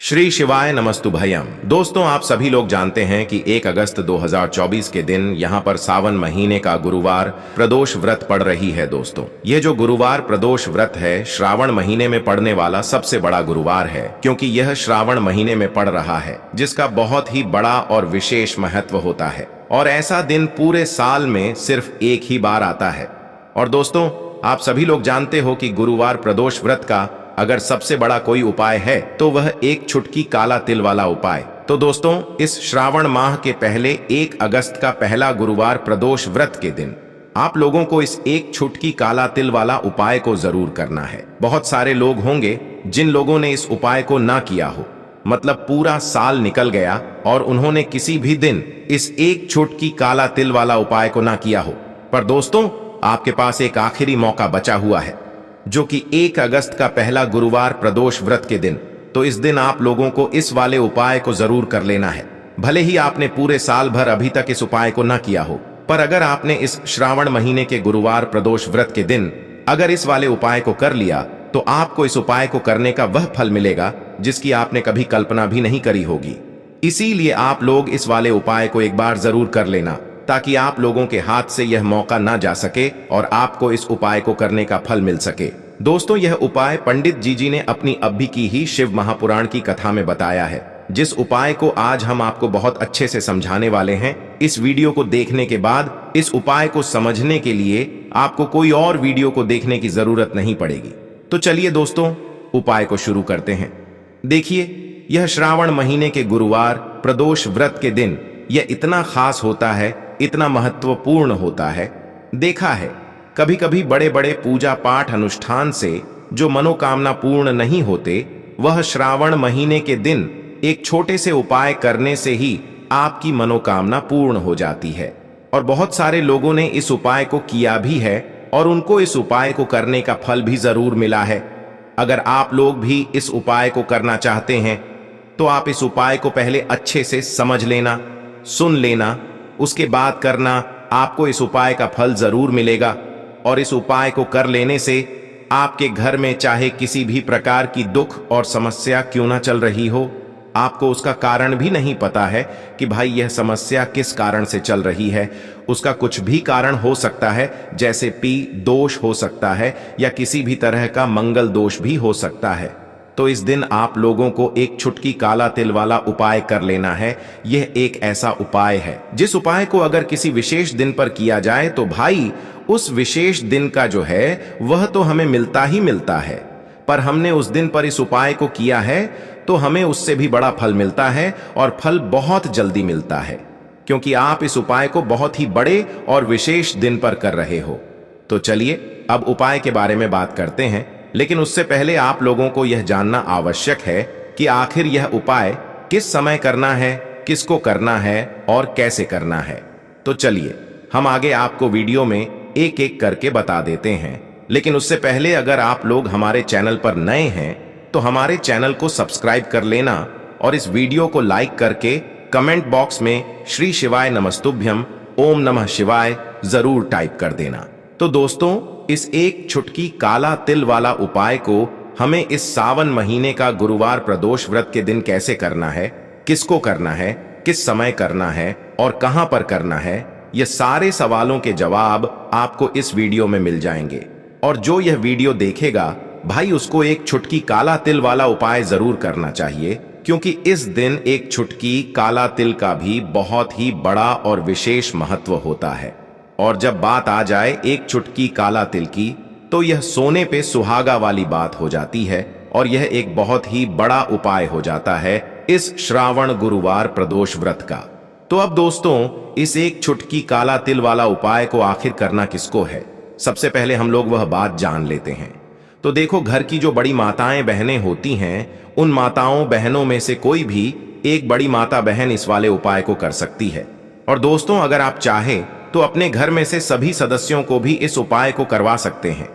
श्री शिवाय नमस्तुभयम। दोस्तों, आप सभी लोग जानते हैं कि 1 अगस्त 2024 के दिन यहाँ पर सावन महीने का गुरुवार प्रदोष व्रत पड़ रही है। दोस्तों, ये जो गुरुवार प्रदोष व्रत है श्रावण महीने में पड़ने वाला सबसे बड़ा गुरुवार है, क्योंकि यह श्रावण महीने में पड़ रहा है, जिसका बहुत ही बड़ा और विशेष महत्व होता है। और ऐसा दिन पूरे साल में सिर्फ एक ही बार आता है। और दोस्तों, आप सभी लोग जानते हो कि गुरुवार प्रदोष व्रत का अगर सबसे बड़ा कोई उपाय है तो वह एक चुटकी काला तिल वाला उपाय। तो दोस्तों, इस श्रावण माह के पहले 1 अगस्त का पहला गुरुवार प्रदोष व्रत के दिन आप लोगों को इस एक चुटकी काला तिल वाला उपाय को जरूर करना है। बहुत सारे लोग होंगे जिन लोगों ने इस उपाय को ना किया हो, मतलब पूरा साल निकल गया और उन्होंने किसी भी दिन इस एक चुटकी काला तिल वाला उपाय को ना किया हो। पर दोस्तों, आपके पास एक आखिरी मौका बचा हुआ है, जो कि 1 अगस्त का पहला गुरुवार प्रदोष व्रत के दिन। तो इस दिन आप लोगों को इस वाले उपाय को जरूर कर लेना है। भले ही आपने पूरे साल भर अभी तक इस उपाय को ना किया हो, पर अगर आपने इस श्रावण महीने के गुरुवार प्रदोष व्रत के दिन अगर इस वाले उपाय को कर लिया तो आपको इस उपाय को करने का वह फल मिलेगा जिसकी आपने कभी कल्पना भी नहीं करी होगी। इसीलिए आप लोग इस वाले उपाय को एक बार जरूर कर लेना, ताकि आप लोगों के हाथ से यह मौका ना जा सके और आपको इस उपाय को करने का फल मिल सके। दोस्तों, यह उपाय पंडित जी ने अपनी अभी की ही शिव महापुराण की कथा में बताया है, जिस उपाय को आज हम आपको बहुत अच्छे से समझाने वाले हैं। इस वीडियो को देखने के बाद इस उपाय को समझने के लिए आपको कोई और वीडियो को देखने की जरूरत नहीं पड़ेगी। तो चलिए दोस्तों, उपाय को शुरू करते हैं। देखिए, यह श्रावण महीने के गुरुवार प्रदोष व्रत के दिन यह इतना खास होता है, इतना महत्वपूर्ण होता है। देखा है, कभी कभी बड़े बड़े पूजा पाठ अनुष्ठान से जो मनोकामना पूर्ण नहीं होते, वह श्रावण महीने के दिन एक छोटे से उपाय करने से ही आपकी मनोकामना पूर्ण हो जाती है। और बहुत सारे लोगों ने इस उपाय को किया भी है और उनको इस उपाय को करने का फल भी जरूर मिला है। अगर आप लोग भी इस उपाय को करना चाहते हैं तो आप इस उपाय को पहले अच्छे से समझ लेना, सुन लेना, उसके बाद करना। आपको इस उपाय का फल जरूर मिलेगा। और इस उपाय को कर लेने से आपके घर में चाहे किसी भी प्रकार की दुख और समस्या क्यों ना चल रही हो, आपको उसका कारण भी नहीं पता है कि भाई यह समस्या किस कारण से चल रही है। उसका कुछ भी कारण हो सकता है, जैसे पी दोष हो सकता है या किसी भी तरह का मंगल दोष भी हो सकता है। तो इस दिन आप लोगों को एक चुटकी काला तिल वाला उपाय कर लेना है। यह एक ऐसा उपाय है जिस उपाय को अगर किसी विशेष दिन पर किया जाए तो भाई उस विशेष दिन का जो है वह तो हमें मिलता ही मिलता है, पर हमने उस दिन पर इस उपाय को किया है तो हमें उससे भी बड़ा फल मिलता है, और फल बहुत जल्दी मिलता है, क्योंकि आप इस उपाय को बहुत ही बड़े और विशेष दिन पर कर रहे हो। तो चलिए अब उपाय के बारे में बात करते हैं, लेकिन उससे पहले आप लोगों को यह जानना आवश्यक है कि आखिर यह उपाय किस समय करना है, किसको करना है और कैसे करना है। तो चलिए हम आगे आपको वीडियो में एक एक करके बता देते हैं। लेकिन उससे पहले अगर आप लोग हमारे चैनल पर नए हैं तो हमारे चैनल को सब्सक्राइब कर लेना और इस वीडियो को लाइक करके कमेंट बॉक्स में श्री शिवाय नमस्तुभ्यम ओम नमः शिवाय जरूर टाइप कर देना। तो दोस्तों, इस एक चुटकी काला तिल वाला उपाय को हमें इस सावन महीने का गुरुवार प्रदोष व्रत के दिन कैसे करना है, किसको करना है, किस समय करना है और कहां पर करना है, ये सारे सवालों के जवाब आपको इस वीडियो में मिल जाएंगे। और जो यह वीडियो देखेगा भाई, उसको एक चुटकी काला तिल वाला उपाय जरूर करना चाहिए, क्योंकि इस दिन एक चुटकी काला तिल का भी बहुत ही बड़ा और विशेष महत्व होता है। और जब बात आ जाए एक चुटकी काला तिल की, तो यह सोने पे सुहागा वाली बात हो जाती है और यह एक बहुत ही बड़ा उपाय हो जाता है इस श्रावण गुरुवार प्रदोष व्रत का। तो अब दोस्तों, इस एक चुटकी काला तिल वाला उपाय को आखिर करना किसको है, सबसे पहले हम लोग वह बात जान लेते हैं। तो देखो, घर की जो बड़ी माताएं बहनें होती हैं, उन माताओं बहनों में से कोई भी एक बड़ी माता बहन इस वाले उपाय को कर सकती है। और दोस्तों, अगर आप चाहें तो अपने घर में से सभी सदस्यों को भी इस उपाय को करवा सकते हैं।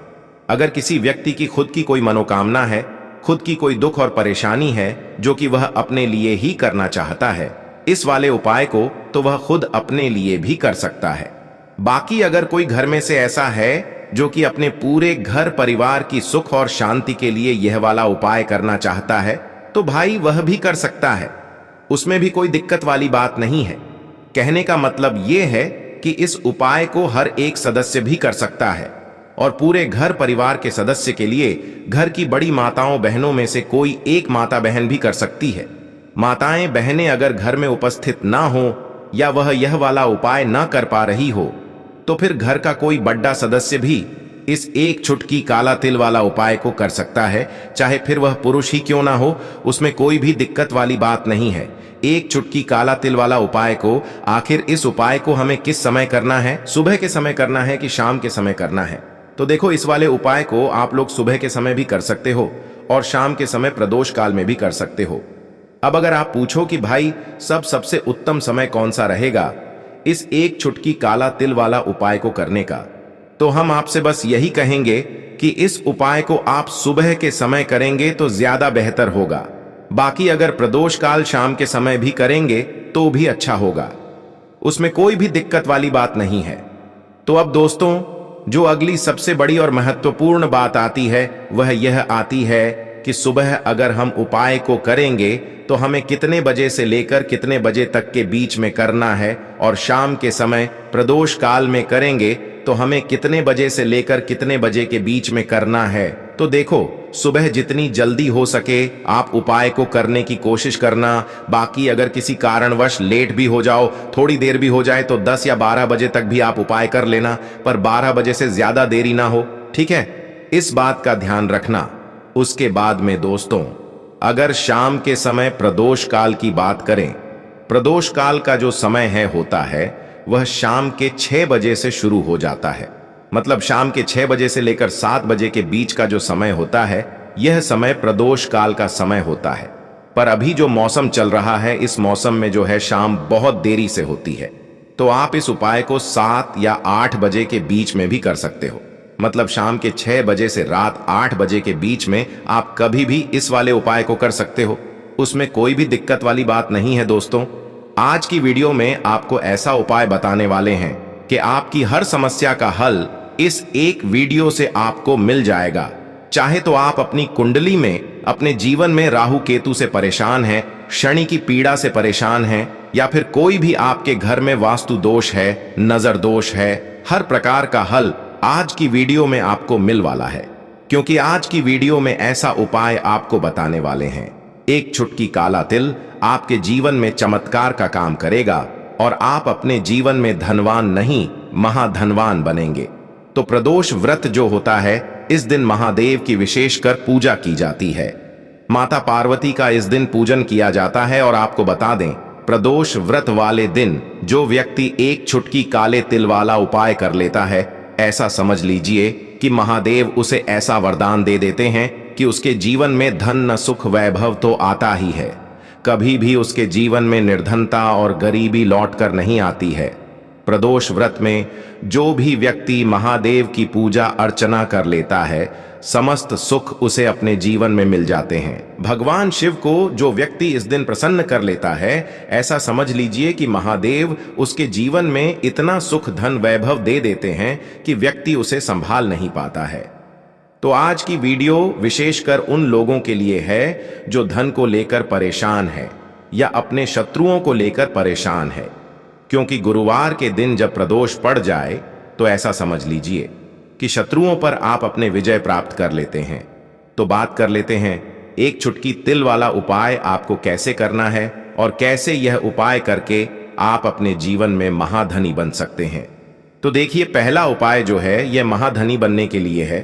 अगर किसी व्यक्ति की खुद की कोई मनोकामना है, खुद की कोई दुख और परेशानी है जो कि वह अपने लिए ही करना चाहता है इस वाले उपाय को, तो वह खुद अपने लिए भी कर सकता है। बाकी अगर कोई घर में से ऐसा है जो कि अपने पूरे घर परिवार की सुख और शांति के लिए यह वाला उपाय करना चाहता है, तो भाई वह भी कर सकता है, उसमें भी कोई दिक्कत वाली बात नहीं है। कहने का मतलब यह है कि इस उपाय को हर एक सदस्य भी कर सकता है और पूरे घर परिवार के सदस्य के लिए घर की बड़ी माताओं बहनों में से कोई एक माता बहन भी कर सकती है। माताएं बहनें अगर घर में उपस्थित ना हो या वह यह वाला उपाय ना कर पा रही हो तो फिर घर का कोई बड़ा सदस्य भी इस एक चुटकी काला तिल वाला उपाय को कर सकता है, चाहे फिर वह पुरुष ही क्यों ना हो, उसमें कोई भी दिक्कत वाली बात नहीं है। एक चुटकी काला तिल वाला उपाय को, आखिर इस उपाय को हमें किस समय करना है, सुबह के समय करना है कि शाम के समय करना है? तो देखो, इस वाले उपाय को आप लोग सुबह के समय भी कर सकते हो और शाम के समय प्रदोष काल में भी कर सकते हो। अब अगर आप पूछो कि भाई सबसे उत्तम समय कौन सा रहेगा इस एक चुटकी काला तिल वाला उपाय को करने का, तो हम आपसे बस यही कहेंगे कि इस उपाय को आप सुबह के समय करेंगे तो ज्यादा बेहतर होगा। बाकी अगर प्रदोष काल शाम के समय भी करेंगे तो भी अच्छा होगा, उसमें कोई भी दिक्कत वाली बात नहीं है। तो अब दोस्तों, जो अगली सबसे बड़ी और महत्वपूर्ण बात आती है वह यह आती है कि सुबह अगर हम उपाय को करेंगे तो हमें कितने बजे से लेकर कितने बजे तक के बीच में करना है, और शाम के समय प्रदोष काल में करेंगे तो हमें कितने बजे से लेकर कितने बजे के बीच में करना है। तो देखो, सुबह जितनी जल्दी हो सके आप उपाय को करने की कोशिश करना। बाकी अगर किसी कारणवश लेट भी हो जाओ, थोड़ी देर भी हो जाए, तो 10 या 12 बजे तक भी आप उपाय कर लेना, पर 12 बजे से ज्यादा देरी ना हो, ठीक है? इस बात का ध्यान रखना। उसके बाद में दोस्तों, अगर शाम के समय प्रदोष काल की बात करें, प्रदोष काल का जो समय होता है वह शाम के 6 बजे से शुरू हो जाता है। मतलब शाम के 6 बजे से लेकर 7 बजे के बीच का जो समय होता है, यह समय प्रदोष काल का समय होता है। पर अभी जो मौसम चल रहा है, इस मौसम में जो है शाम बहुत देरी से होती है, तो आप इस उपाय को 7 या 8 बजे के बीच में भी कर सकते हो। मतलब शाम के 6 बजे से रात 8 बजे के बीच में आप कभी भी इस वाले उपाय को कर सकते हो, उसमें कोई भी दिक्कत वाली बात नहीं है। दोस्तों, आज की वीडियो में आपको ऐसा उपाय बताने वाले हैं कि आपकी हर समस्या का हल इस एक वीडियो से आपको मिल जाएगा। चाहे तो आप अपनी कुंडली में, अपने जीवन में राहु केतु से परेशान हैं, शनि की पीड़ा से परेशान हैं, या फिर कोई भी आपके घर में वास्तु दोष है, नजर दोष है, हर प्रकार का हल आज की वीडियो में आपको मिल वाला है। क्योंकि आज की वीडियो में ऐसा उपाय आपको बताने वाले हैं, एक चुटकी काला तिल आपके जीवन में चमत्कार का काम करेगा और आप अपने जीवन में धनवान नहीं, महाधनवान बनेंगे। तो प्रदोष व्रत जो होता है, इस दिन महादेव की विशेषकर पूजा की जाती है। माता पार्वती का इस दिन पूजन किया जाता है। और आपको बता दें, प्रदोष व्रत वाले दिन जो व्यक्ति एक चुटकी काले तिल वाला उपाय कर लेता है, ऐसा समझ लीजिए कि महादेव उसे ऐसा वरदान दे देते हैं कि उसके जीवन में धन न सुख वैभव तो आता ही है, कभी भी उसके जीवन में निर्धनता और गरीबी लौट कर नहीं आती है। प्रदोष व्रत में जो भी व्यक्ति महादेव की पूजा अर्चना कर लेता है, समस्त सुख उसे अपने जीवन में मिल जाते हैं। भगवान शिव को जो व्यक्ति इस दिन प्रसन्न कर लेता है, ऐसा समझ लीजिए कि महादेव उसके जीवन में इतना सुख धन वैभव दे देते हैं कि व्यक्ति उसे संभाल नहीं पाता है। तो आज की वीडियो विशेषकर उन लोगों के लिए है जो धन को लेकर परेशान है या अपने शत्रुओं को लेकर परेशान है। क्योंकि गुरुवार के दिन जब प्रदोष पड़ जाए तो ऐसा समझ लीजिए कि शत्रुओं पर आप अपने विजय प्राप्त कर लेते हैं। तो बात कर लेते हैं एक चुटकी तिल वाला उपाय आपको कैसे करना है और कैसे यह उपाय करके आप अपने जीवन में महाधनी बन सकते हैं। तो देखिए, पहला उपाय जो है यह महाधनी बनने के लिए है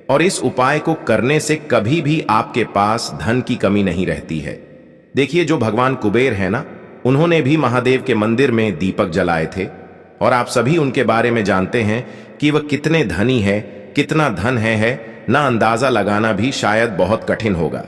और इस उपाय को करने से कभी भी आपके पास धन की कमी नहीं रहती है। देखिए, जो भगवान कुबेर है ना, उन्होंने भी महादेव के मंदिर में दीपक जलाए थे और आप सभी उनके बारे में जानते हैं कि वह कितने धनी है, कितना धन है ना अंदाजा लगाना भी शायद बहुत कठिन होगा।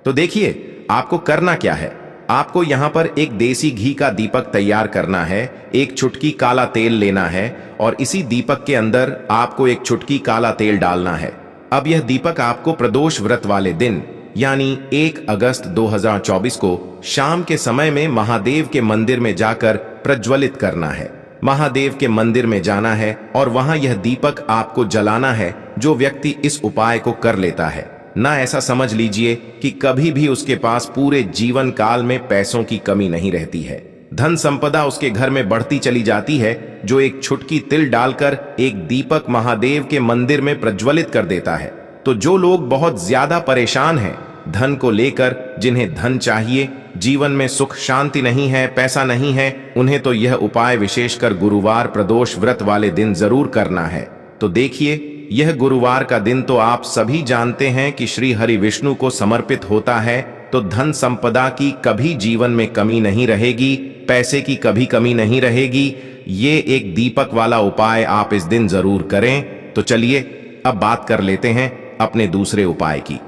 तो देखिए, आपको करना क्या है, आपको यहां पर एक देसी घी का दीपक तैयार करना है, एक चुटकी काला तेल लेना है और इसी दीपक के अंदर आपको एक चुटकी काला तेल डालना है। अब यह दीपक आपको प्रदोष व्रत वाले दिन यानी 1 अगस्त 2024 को शाम के समय में महादेव के मंदिर में जाकर प्रज्वलित करना है। महादेव के मंदिर में जाना है और वहां यह दीपक आपको जलाना है। जो व्यक्ति इस उपाय को कर लेता है, ना ऐसा समझ लीजिए कि कभी भी उसके पास पूरे जीवन काल में पैसों की कमी नहीं रहती है। धन संपदा उसके घर में बढ़ती चली जाती है, जो एक छुटकी तिल डालकर एक दीपक महादेव के मंदिर में प्रज्वलित कर देता है। तो जो लोग बहुत ज्यादा परेशान हैं धन को लेकर, जिन्हें धन चाहिए, जीवन में सुख शांति नहीं है, पैसा नहीं है, उन्हें तो यह उपाय विशेषकर गुरुवार प्रदोष व्रत वाले दिन जरूर करना है। तो देखिए, यह गुरुवार का दिन तो आप सभी जानते हैं कि श्री हरि विष्णु को समर्पित होता है, तो धन संपदा की कभी जीवन में कमी नहीं रहेगी, पैसे की कभी कमी नहीं रहेगी। ये एक दीपक वाला उपाय आप इस दिन जरूर करें। तो चलिए अब बात कर लेते हैं अपने दूसरे उपाय की,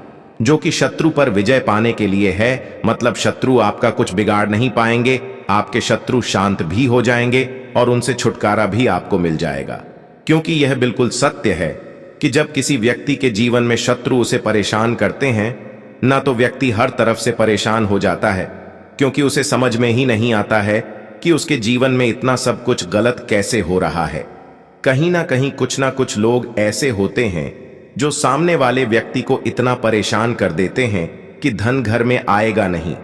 जो कि शत्रु पर विजय पाने के लिए है। मतलब शत्रु आपका कुछ बिगाड़ नहीं पाएंगे, आपके शत्रु शांत भी हो जाएंगे और उनसे छुटकारा भी आपको मिल जाएगा। क्योंकि यह बिल्कुल सत्य है कि जब किसी व्यक्ति के जीवन में शत्रु उसे परेशान करते हैं ना, तो व्यक्ति हर तरफ से परेशान हो जाता है, क्योंकि उसे समझ में ही नहीं आता है कि उसके जीवन में इतना सब कुछ गलत कैसे हो रहा है। कहीं ना कुछ लोग ऐसे होते हैं जो सामने वाले व्यक्ति को इतना परेशान कर देते हैं कि धन घर में आएगा नहीं,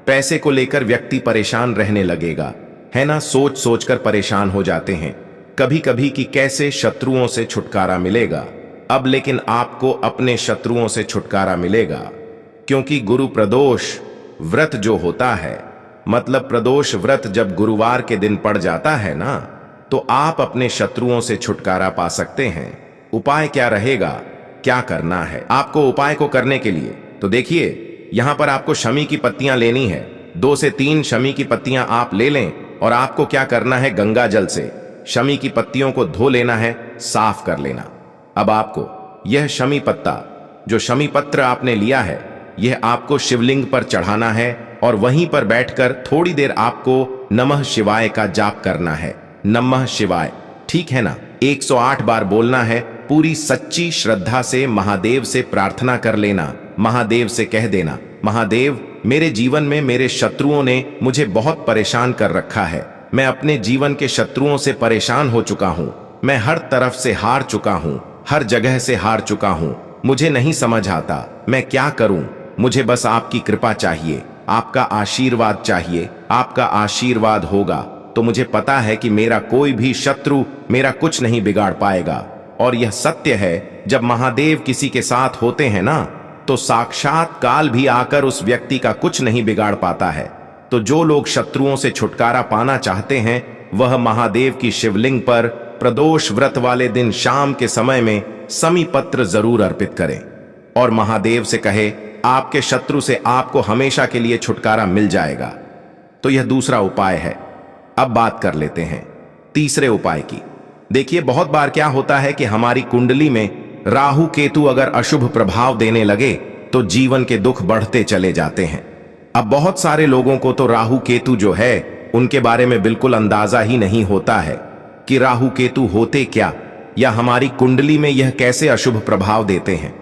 पैसे को लेकर व्यक्ति परेशान रहने लगेगा, है ना। सोच सोचकर परेशान हो जाते हैं कभी कभी कि कैसे शत्रुओं से छुटकारा मिलेगा। अब लेकिन आपको अपने शत्रुओं से छुटकारा मिलेगा, क्योंकि गुरु प्रदोष व्रत जो होता है, मतलब प्रदोष व्रत जब गुरुवार के दिन पड़ जाता है ना, तो आप अपने शत्रुओं से छुटकारा पा सकते हैं। उपाय क्या रहेगा, क्या करना है आपको उपाय को करने के लिए? तो देखिए, यहां पर आपको शमी की पत्तियां लेनी है। 2 से 3 शमी की पत्तियां आप ले लें और आपको क्या करना है, गंगा जल से शमी की पत्तियों को धो लेना है, साफ कर लेना। अब आपको यह शमी पत्ता, जो शमी पत्र आपने लिया है, यह आपको शिवलिंग पर चढ़ाना है और वहीं पर बैठकर थोड़ी देर आपको नमः शिवाय का जाप करना है। नमः शिवाय, ठीक है ना, 108 बार बोलना है। पूरी सच्ची श्रद्धा से महादेव से प्रार्थना कर लेना। महादेव से कह देना, महादेव, मेरे जीवन में मेरे शत्रुओं ने मुझे बहुत परेशान कर रखा है। मैं अपने जीवन के शत्रुओं से परेशान हो चुका हूं। मैं हर तरफ से हार चुका हूं, हर जगह से हार चुका हूं। मुझे नहीं समझ आता मैं क्या करूं। मुझे बस आपकी कृपा चाहिए, आपका आशीर्वाद चाहिए। आपका आशीर्वाद होगा तो मुझे पता है कि मेरा कोई भी शत्रु मेरा कुछ नहीं बिगाड़ पाएगा। और यह सत्य है, जब महादेव किसी के साथ होते हैं ना, तो साक्षात काल भी आकर उस व्यक्ति का कुछ नहीं बिगाड़ पाता है। तो जो लोग शत्रुओं से छुटकारा पाना चाहते हैं, वह महादेव की शिवलिंग पर प्रदोष व्रत वाले दिन शाम के समय में शमी पत्र जरूर अर्पित करें और महादेव से कहे, आपके शत्रु से आपको हमेशा के लिए छुटकारा मिल जाएगा। तो यह दूसरा उपाय है। अब बात कर लेते हैं तीसरे उपाय की। देखिए, बहुत बार क्या होता है कि हमारी कुंडली में राहु केतु अगर अशुभ प्रभाव देने लगे तो जीवन के दुख बढ़ते चले जाते हैं। अब बहुत सारे लोगों को तो राहु केतु जो है उनके बारे में बिल्कुल अंदाजा ही नहीं होता है कि राहु केतु होते क्या, या हमारी कुंडली में यह कैसे अशुभ प्रभाव देते हैं।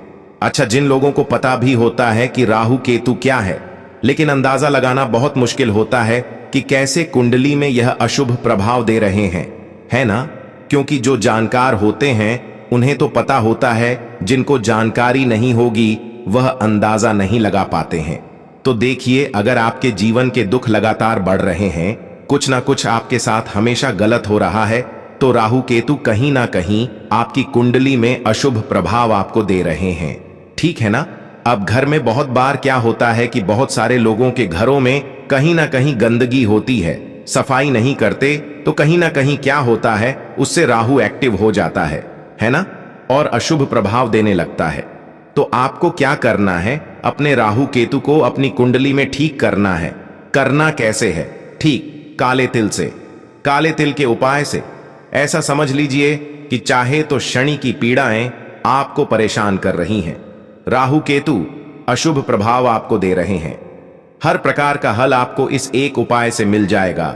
अच्छा, जिन लोगों को पता भी होता है कि राहु केतु क्या है, लेकिन अंदाजा लगाना बहुत मुश्किल होता है कि कैसे कुंडली में यह अशुभ प्रभाव दे रहे हैं, है ना। क्योंकि जो जानकार होते हैं उन्हें तो पता होता है, जिनको जानकारी नहीं होगी वह अंदाजा नहीं लगा पाते हैं। तो देखिए, अगर आपके जीवन के दुख लगातार बढ़ रहे हैं, कुछ ना कुछ आपके साथ हमेशा गलत हो रहा है, तो राहु केतु कहीं ना कहीं आपकी कुंडली में अशुभ प्रभाव आपको दे रहे हैं, ठीक है ना। अब घर में बहुत बार क्या होता है कि बहुत सारे लोगों के घरों में कहीं ना कहीं गंदगी होती है, सफाई नहीं करते, तो कहीं ना कहीं क्या होता है, उससे राहु एक्टिव हो जाता है ना, और अशुभ प्रभाव देने लगता है। तो आपको क्या करना है, अपने राहु केतु को अपनी कुंडली में ठीक करना है। करना कैसे है? ठीक काले तिल से, काले तिल के उपाय से। ऐसा समझ लीजिए कि चाहे तो शनि की पीड़ाएं आपको परेशान कर रही हैं, राहु केतु अशुभ प्रभाव आपको दे रहे हैं, हर प्रकार का हल आपको इस एक उपाय से मिल जाएगा।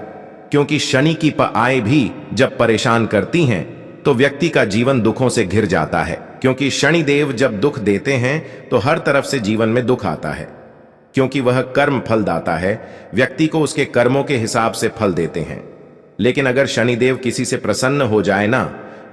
क्योंकि शनि की आय भी जब परेशान करती हैं तो व्यक्ति का जीवन दुखों से घिर जाता है। क्योंकि शनि देव जब दुख देते हैं तो हर तरफ से जीवन में दुख आता है, क्योंकि वह कर्म फल दाता है, व्यक्ति को उसके कर्मों के हिसाब से फल देते हैं। लेकिन अगर शनिदेव किसी से प्रसन्न हो जाए ना,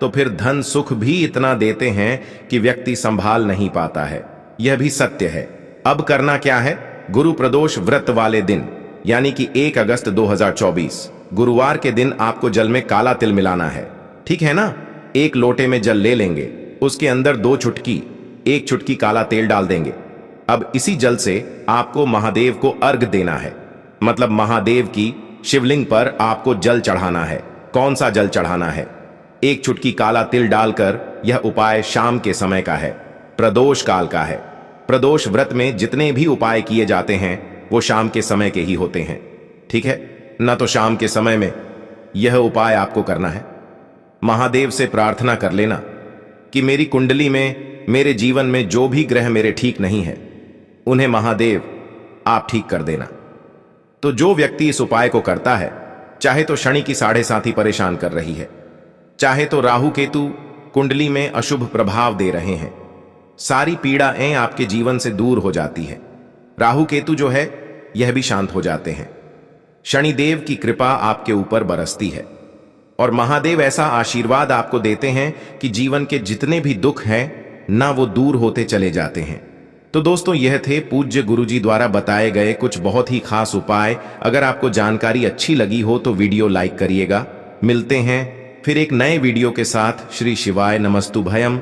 तो फिर धन सुख भी इतना देते हैं कि व्यक्ति संभाल नहीं पाता है। यह भी सत्य है। अब करना क्या है? गुरु प्रदोष व्रत वाले दिन यानी कि 1 अगस्त 2024 गुरुवार के दिन आपको जल में काला तिल मिलाना है। ठीक है ना? एक लोटे में जल ले लेंगे, उसके अंदर 2 चुटकी 1 चुटकी काला तेल डाल देंगे। अब इसी जल से आपको महादेव को अर्घ देना है, मतलब महादेव की शिवलिंग पर आपको जल चढ़ाना है। कौन सा जल चढ़ाना है? 1 चुटकी काला तिल डालकर। यह उपाय शाम के समय का है, प्रदोष काल का है। प्रदोष व्रत में जितने भी उपाय किए जाते हैं वो शाम के समय के ही होते हैं। ठीक है ना? तो शाम के समय में यह उपाय आपको करना है। महादेव से प्रार्थना कर लेना कि मेरी कुंडली में, मेरे जीवन में जो भी ग्रह मेरे ठीक नहीं है उन्हें महादेव आप ठीक कर देना। तो जो व्यक्ति इस उपाय को करता है, चाहे तो शनि की 7.5 परेशान कर रही है, चाहे तो राहु केतु कुंडली में अशुभ प्रभाव दे रहे हैं, सारी पीड़ाएं आपके जीवन से दूर हो जाती है। राहु केतु जो है यह भी शांत हो जाते हैं। शनिदेव की कृपा आपके ऊपर बरसती है और महादेव ऐसा आशीर्वाद आपको देते हैं कि जीवन के जितने भी दुख हैं ना वो दूर होते चले जाते हैं। तो दोस्तों, यह थे पूज्य गुरुजी द्वारा बताए गए कुछ बहुत ही खास उपाय। अगर आपको जानकारी अच्छी लगी हो तो वीडियो लाइक करिएगा। मिलते हैं फिर एक नए वीडियो के साथ। श्री शिवाय नमस्तुभयम।